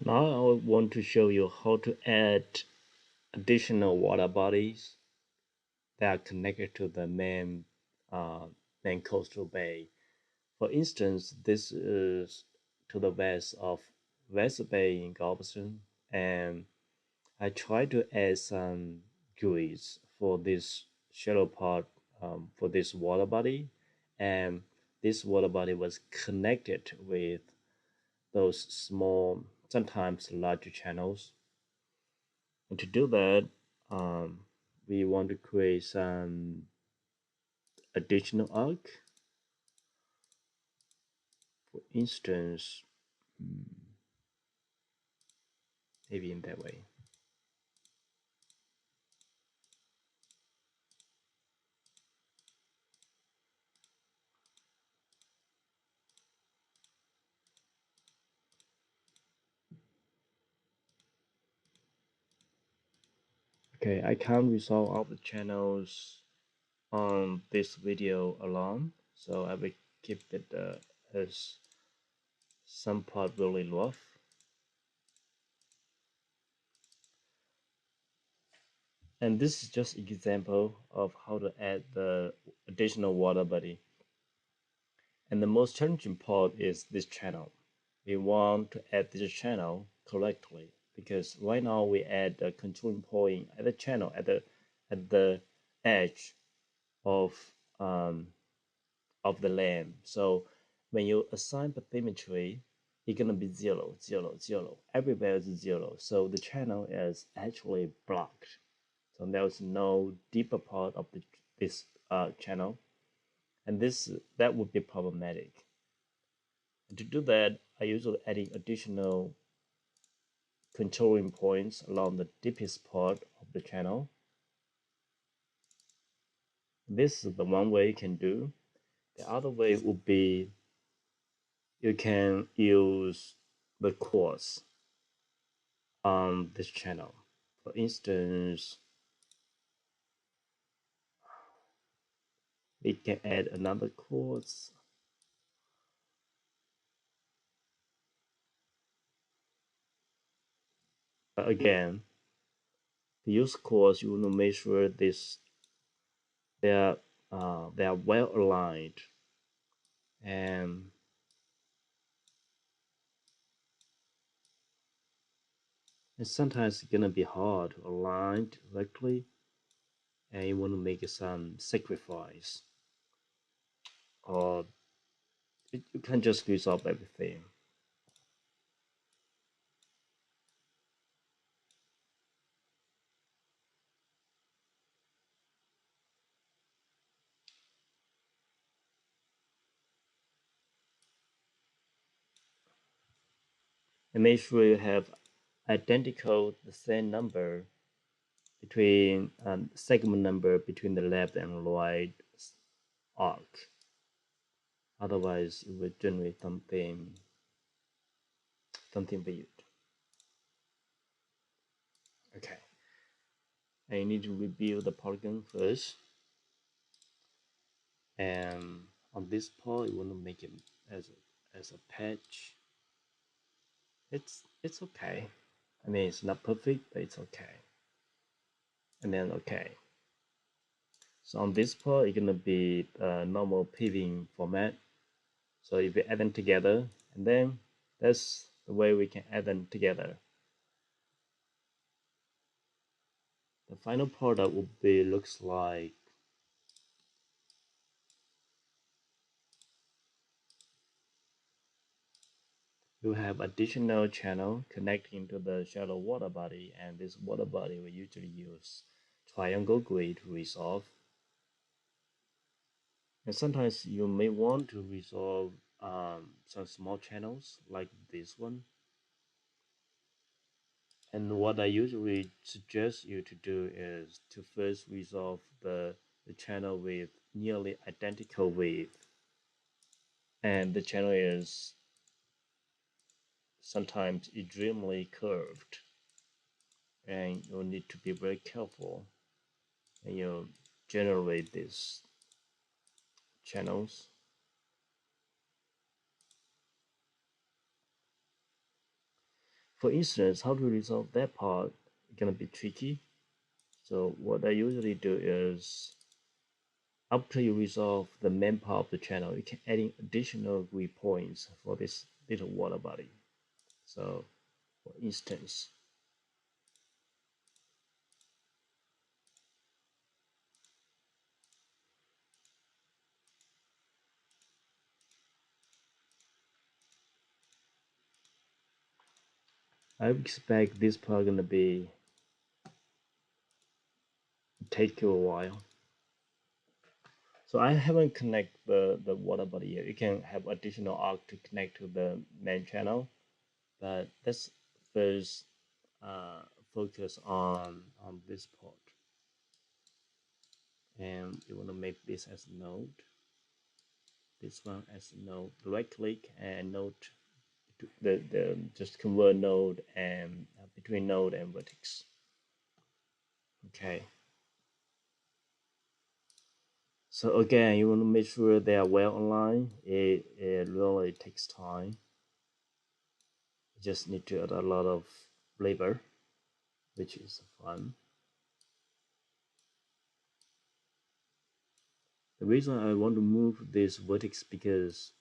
Now I want to show you how to add additional water bodies that are connected to the uh, main coastal bay. For instance, this is to the west of West Bay in Galveston, and I tried to add some GUIs for this shallow part for this water body, and this water body was connected with those small, sometimes larger channels. And to do that, um, we want to create some additional arc. For instance, maybe in that way. Okay, I can't resolve all the channels on this video alone, so I will keep it as some part really rough. And this is just an example of how to add the additional water body. And the most challenging part is this channel. We want to add this channel correctly because right now we add a controlling point at the channel at the edge of um, of the lamp. So when you assign bathymetry, it's gonna be 0, 0, 0. Everywhere is 0. So the channel is actually blocked. So there's no deeper part of this channel, and that would be problematic. And to do that, I usually adding additional controlling points along the deepest part of the channel. This is the one way you can do. The other way would be you can use the quartz on this channel. For instance, we can add another quartz. But again, to use quartz, you want to make sure they are they are well aligned, and sometimes it's gonna be hard to align correctly, and you want to make some sacrifice, or you can't just resolve everything. And make sure you have identical the same number between segment number between the left and right arc. Otherwise, it will generate something weird. Okay, and you need to review the polygon first. And on this part, you want to make it as a patch. It's okay. I mean, it's not perfect, but it's okay. And then okay. So on this part, it's gonna be a normal paving format. So if we add them together, and then that's the way we can add them together. The final product will be looks like you have additional channel connecting to the shallow water body, and this water body we usually use triangle grid to resolve. And sometimes you may want to resolve some small channels like this one. And what I usually suggest you to do is to first resolve the channel with nearly identical width. And the channel is sometimes extremely curved. And you need to be very careful when you generate these channels. For instance, how to resolve that part is gonna be tricky. So what I usually do is after you resolve the main part of the channel, you can add in additional grid points for this little water body. So for instance, I expect this part gonna be take you a while. So I haven't connect the water body yet. You can have additional arc to connect to the main channel, but let's first uh, focus on this part, and you want to make this as a node, this one as a node. Right click and node to the just convert node and between node and vertex. Okay. So again, you want to make sure they are well aligned. It really takes time. You just need to add a lot of labor, which is fun. The reason I want to move this vertex because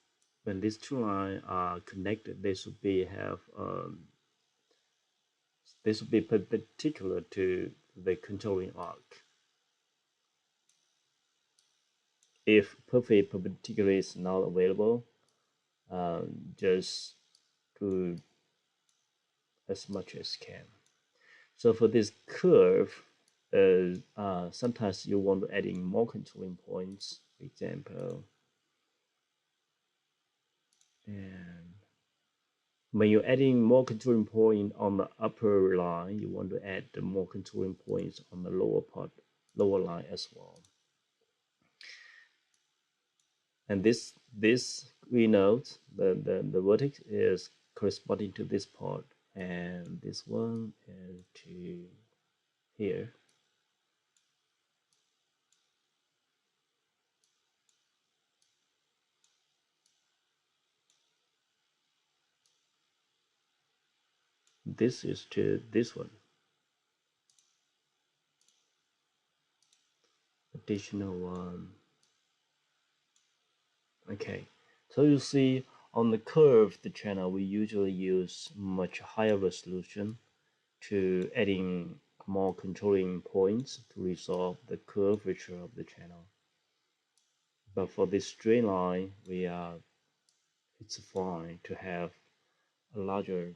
when these two lines are connected, they should be perpendicular to the controlling arc. If perfect perpendicular is not available, just do as much as can. So for this curve, sometimes you want to add in more controlling points, for example, and when you're adding more controlling point on the upper line, you want to add the more controlling points on the lower line as well. And this we note the vertex is corresponding to this part, and this one is to here. This is to this one. Additional one. Okay, so you see on the curved channel, we usually use much higher resolution to adding more controlling points to resolve the curvature of the channel. But for this straight line, it's fine to have a larger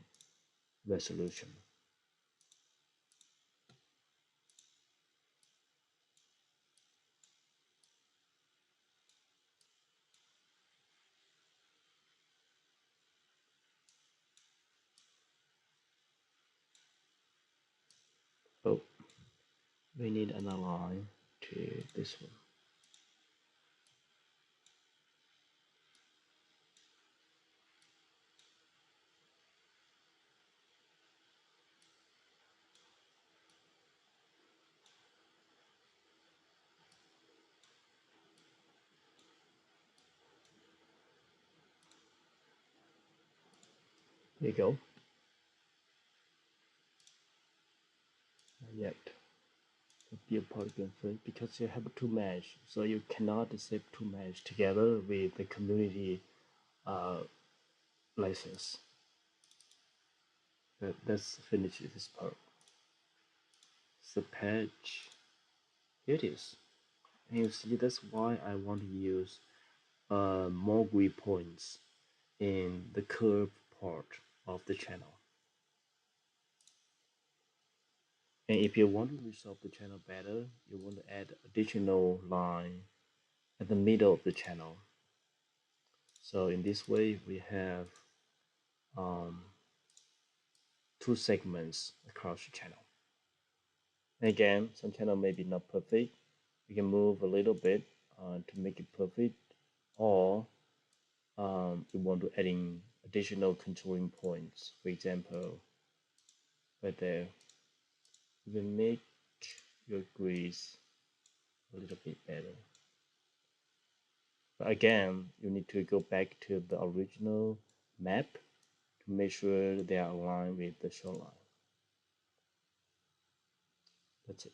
resolution. Oh, we need another line to this one. There you go. Not yet. Be a polygon first because you have two mesh, so you cannot save two mesh together with the community uh, license. But let's finish this part. So patch, here it is. And you see that's why I want to use more grid points in the curve part of the channel. And if you want to resolve the channel better, you want to add additional line at the middle of the channel. So in this way, we have um, two segments across the channel. And again, some channel may be not perfect. We can move a little bit to make it perfect, or we want to add in additional controlling points. For example, right there, you can make your grids a little bit better. But again, you need to go back to the original map to make sure they are aligned with the shoreline. That's it.